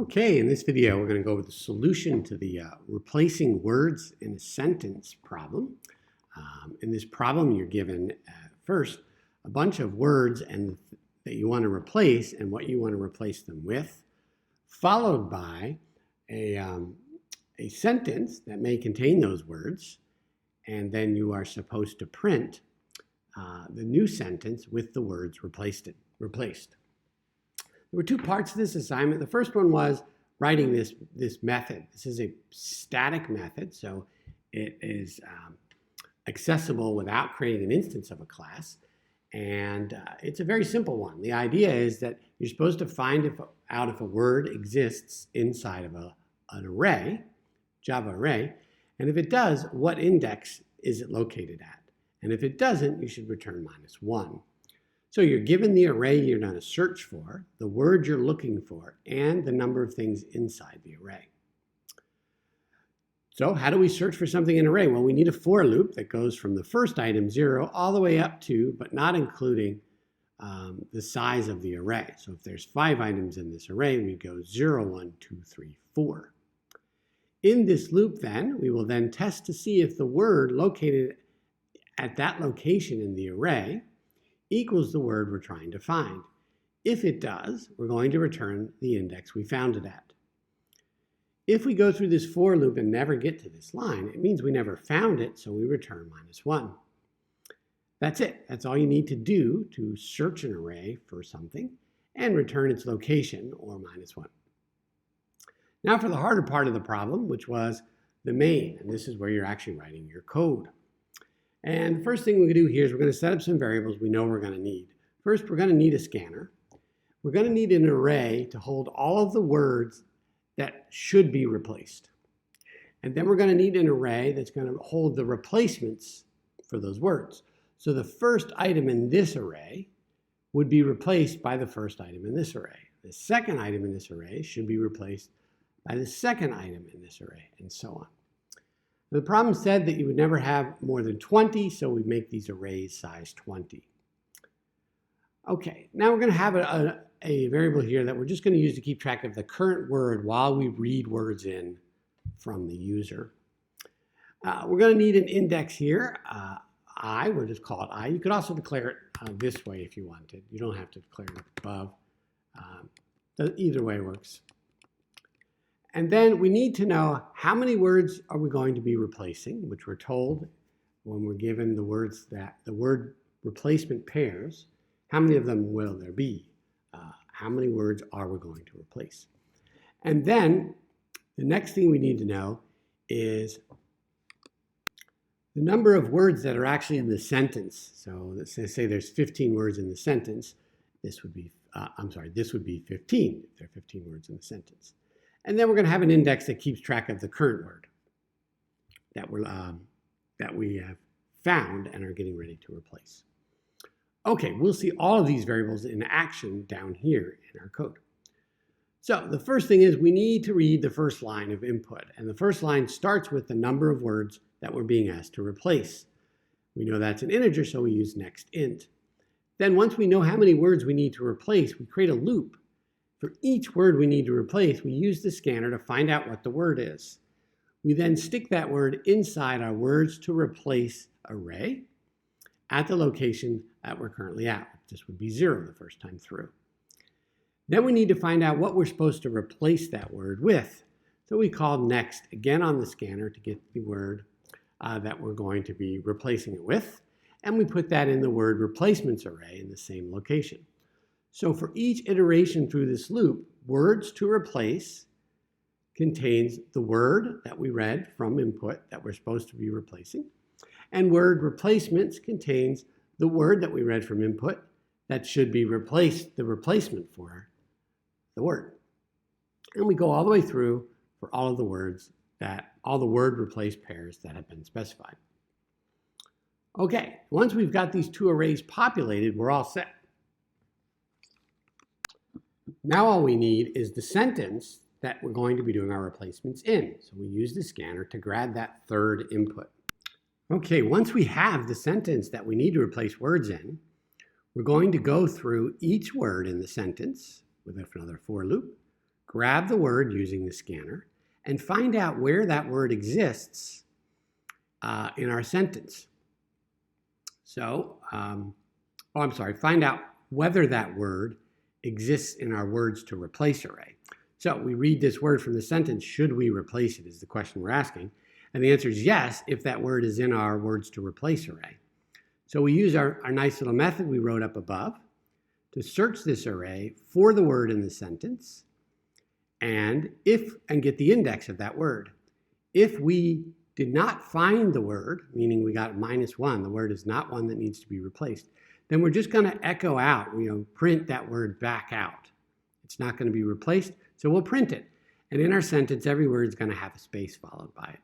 Okay, in this video, we're going to go over the solution to the replacing words in a sentence problem. In this problem, you're given first a bunch of words that you want to replace and what you want to replace them with, followed by a sentence that may contain those words, and then you are supposed to print the new sentence with the words replaced. There were two parts to this assignment. The first one was writing this method. This is a static method, so it is accessible without creating an instance of a class. And it's a very simple one. The idea is that you're supposed to find out if a word exists inside of an array, Java array, and if it does, what index is it located at? And if it doesn't, you should return -1. So you're given the array you're going to search for, the word you're looking for, and the number of things inside the array. So how do we search for something in an array? Well, we need a for loop that goes from the first item, 0, all the way up to, but not including, the size of the array. So if there's 5 items in this array, we go 0, 1, 2, 3, 4. In this loop then, we will then test to see if the word located at that location in the array equals the word we're trying to find. If it does, we're going to return the index we found it at. If we go through this for loop and never get to this line, it means we never found it, so we return -1. That's it. That's all you need to do to search an array for something and return its location, or -1. Now for the harder part of the problem, which was the main, and this is where you're actually writing your code. And the first thing we do here is we're going to set up some variables we know we're going to need. First, we're going to need a scanner. We're going to need an array to hold all of the words that should be replaced. And then we're going to need an array that's going to hold the replacements for those words. So the first item in this array would be replaced by the first item in this array. The second item in this array should be replaced by the second item in this array, and so on. The problem said that you would never have more than 20, so we make these arrays size 20. Okay, now we're going to have a variable here that we're just going to use to keep track of the current word while we read words in from the user. We're going to need an index here, I, we'll just call it I. You could also declare it this way if you wanted. You don't have to declare it above. Either way works. And then we need to know how many words are we going to be replacing, which we're told when we're given the words that the word replacement pairs, how many of them will there be? How many words are we going to replace? And then the next thing we need to know is the number of words that are actually in the sentence. So let's say there's 15 words in the sentence. This would be, this would be 15 if there are 15 words in the sentence. And then we're going to have an index that keeps track of the current word that we have found and are getting ready to replace. Okay, we'll see all of these variables in action down here in our code. So the first thing is we need to read the first line of input. And the first line starts with the number of words that we're being asked to replace. We know that's an integer, so we use next int. Then once we know how many words we need to replace, we create a loop. For each word we need to replace, we use the scanner to find out what the word is. We then stick that word inside our words to replace array at the location that we're currently at. This would be 0 the first time through. Then we need to find out what we're supposed to replace that word with. So we call next again on the scanner to get the word that we're going to be replacing it with. And we put that in the word replacements array in the same location. So for each iteration through this loop, words to replace contains the word that we read from input that we're supposed to be replacing, and word replacements contains the word that we read from input that should be replaced, the replacement for the word. And we go all the way through for all of the words all the word replace pairs that have been specified. Okay, once we've got these two arrays populated, we're all set. Now all we need is the sentence that we're going to be doing our replacements in. So we use the scanner to grab that third input. Okay, once we have the sentence that we need to replace words in, we're going to go through each word in the sentence with another for loop, grab the word using the scanner and find out where that word exists in our sentence. So, find out whether that word exists in our words to replace array. So we read this word from the sentence, should we replace it is the question we're asking. And the answer is yes, if that word is in our words to replace array. So we use our nice little method we wrote up above to search this array for the word in the sentence and get the index of that word. If we did not find the word, meaning we got -1, the word is not one that needs to be replaced, then we're just going to echo out, print that word back out. It's not going to be replaced, so we'll print it. And in our sentence, every word is going to have a space followed by it.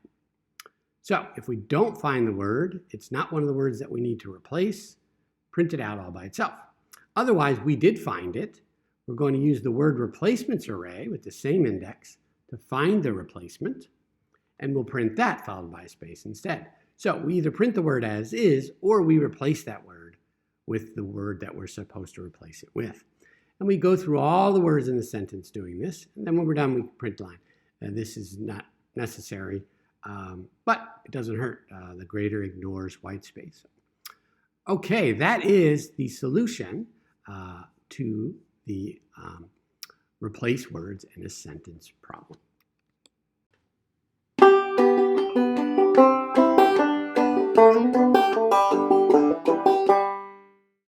So if we don't find the word, it's not one of the words that we need to replace, print it out all by itself. Otherwise, we did find it. We're going to use the word replacements array with the same index to find the replacement, and we'll print that followed by a space instead. So we either print the word as is, or we replace that word with the word that we're supposed to replace it with. And we go through all the words in the sentence doing this, and then when we're done, we print line. And this is not necessary, but it doesn't hurt. The grader ignores white space. Okay, that is the solution to the replace words in a sentence problem.